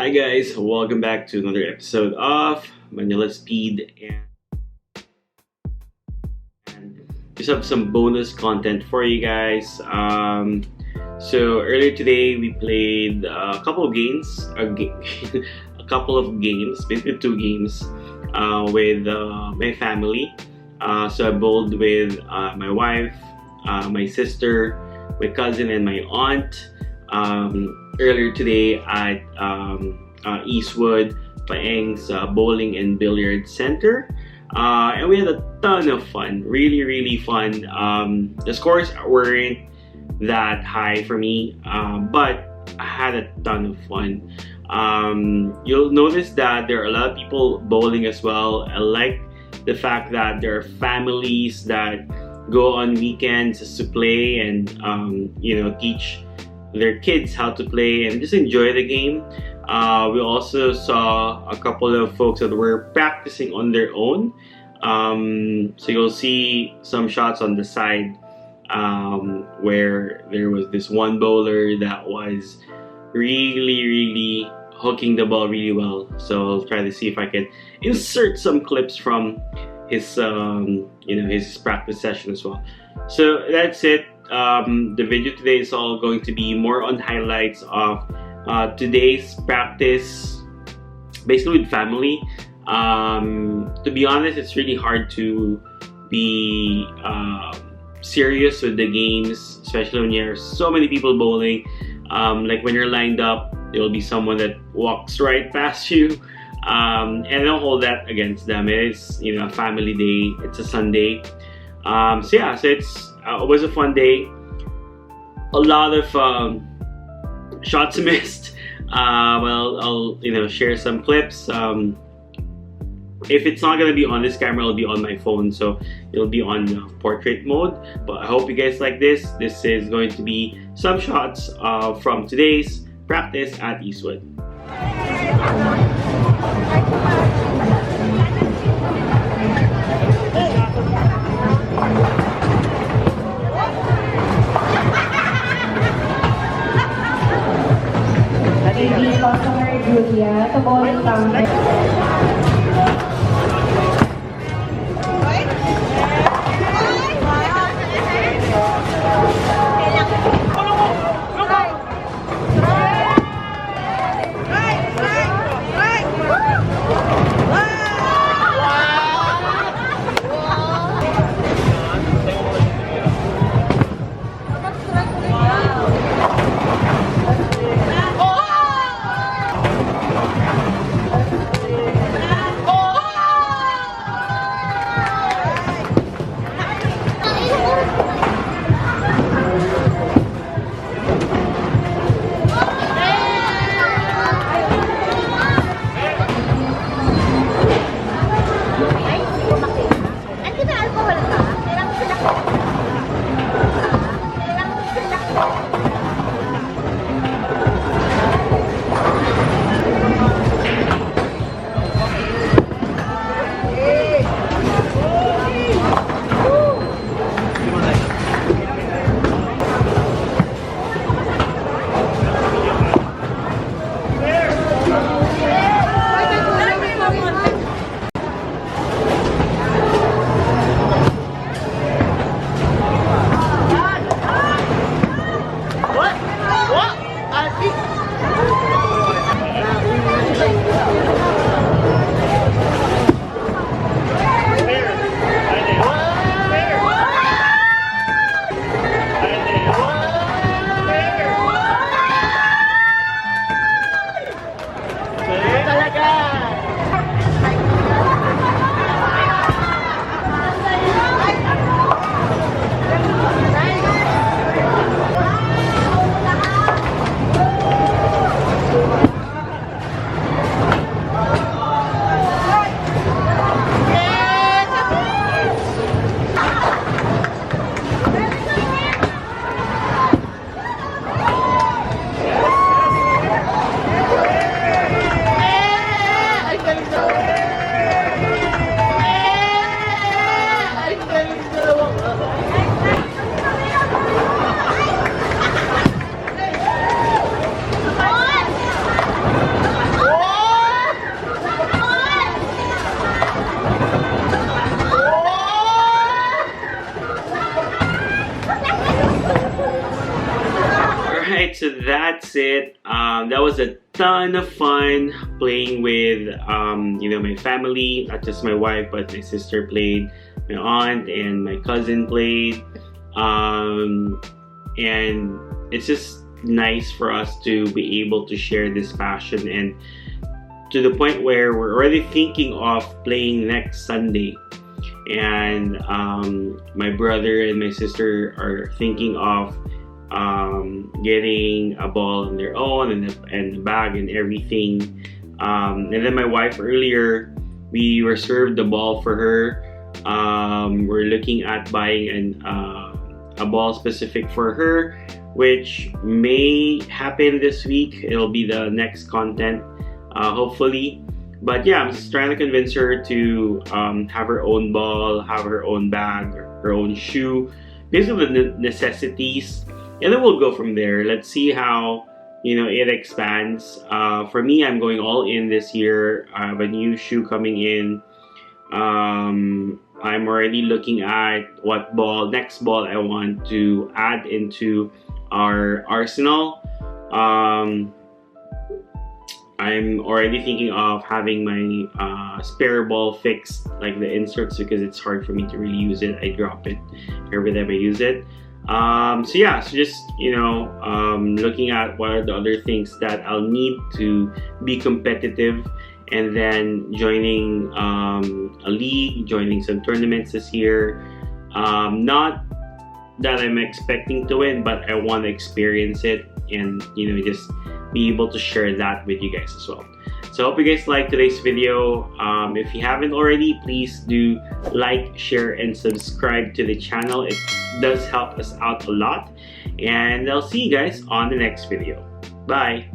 Hi guys, welcome back to another episode of Manila Speed, and just have some bonus content for you guys. So earlier today we played a couple of games, a couple of games, basically two games with my family. So I bowled with my wife, my sister, my cousin, and my aunt. Earlier today at Eastwood, Paeng's bowling and billiard center, and we had a ton of fun. Really fun. The scores weren't that high for me, but I had a ton of fun. You'll notice that there are a lot of people bowling as well. I like the fact that there are families that go on weekends just to play and teach their kids how to play and just enjoy the game. We also saw a couple of folks that were practicing on their own. So you'll see some shots on the side where there was this one bowler that was really hooking the ball really well. So I'll try to see if I can insert some clips from his his practice session as well. So that's it. The video today is all going to be more on highlights of today's practice, basically with family. To be honest, it's really hard to be serious with the games, especially when you have so many people bowling. Like when you're lined up, there will be someone that walks right past you, and don't hold that against them. It is a family day. It's a Sunday. It was a fun day. A lot of shots missed. I'll share some clips. If it's not gonna be on this camera, it'll be on my phone, so it'll be on portrait mode. But I hope you guys like this. This is going to be some shots from today's practice at Eastwood. Ladies, customer Julia, to bowling counter. that's it. That was a ton of fun playing with my family, not just my wife, but my sister played, my aunt and my cousin played, and it's just nice for us to be able to share this passion, and to the point where we're already thinking of playing next Sunday. And my brother and my sister are thinking of getting a ball on their own, and the bag and everything. And then my wife, earlier we reserved the ball for her. We're looking at buying a ball specific for her, which may happen this week. It'll be the next content, hopefully. But yeah, I'm just trying to convince her to have her own ball, have her own bag, her own shoe, basically the necessities, and then we'll go from there. Let's see how it expands. For me, I'm going all in this year. I have a new shoe coming in. I'm already looking at what next ball I want to add into our arsenal. I'm already thinking of having my spare ball fixed, like the inserts, because it's hard for me to really use it. I drop it every time I use it. So yeah, so just looking at what are the other things that I'll need to be competitive, and then joining a league, joining some tournaments this year. Not that I'm expecting to win, but I want to experience it, and just be able to share that with you guys as well. So I hope you guys liked today's video. If you haven't already, please do like, share, and subscribe to the channel. It does help us out a lot. And I'll see you guys on the next video. Bye!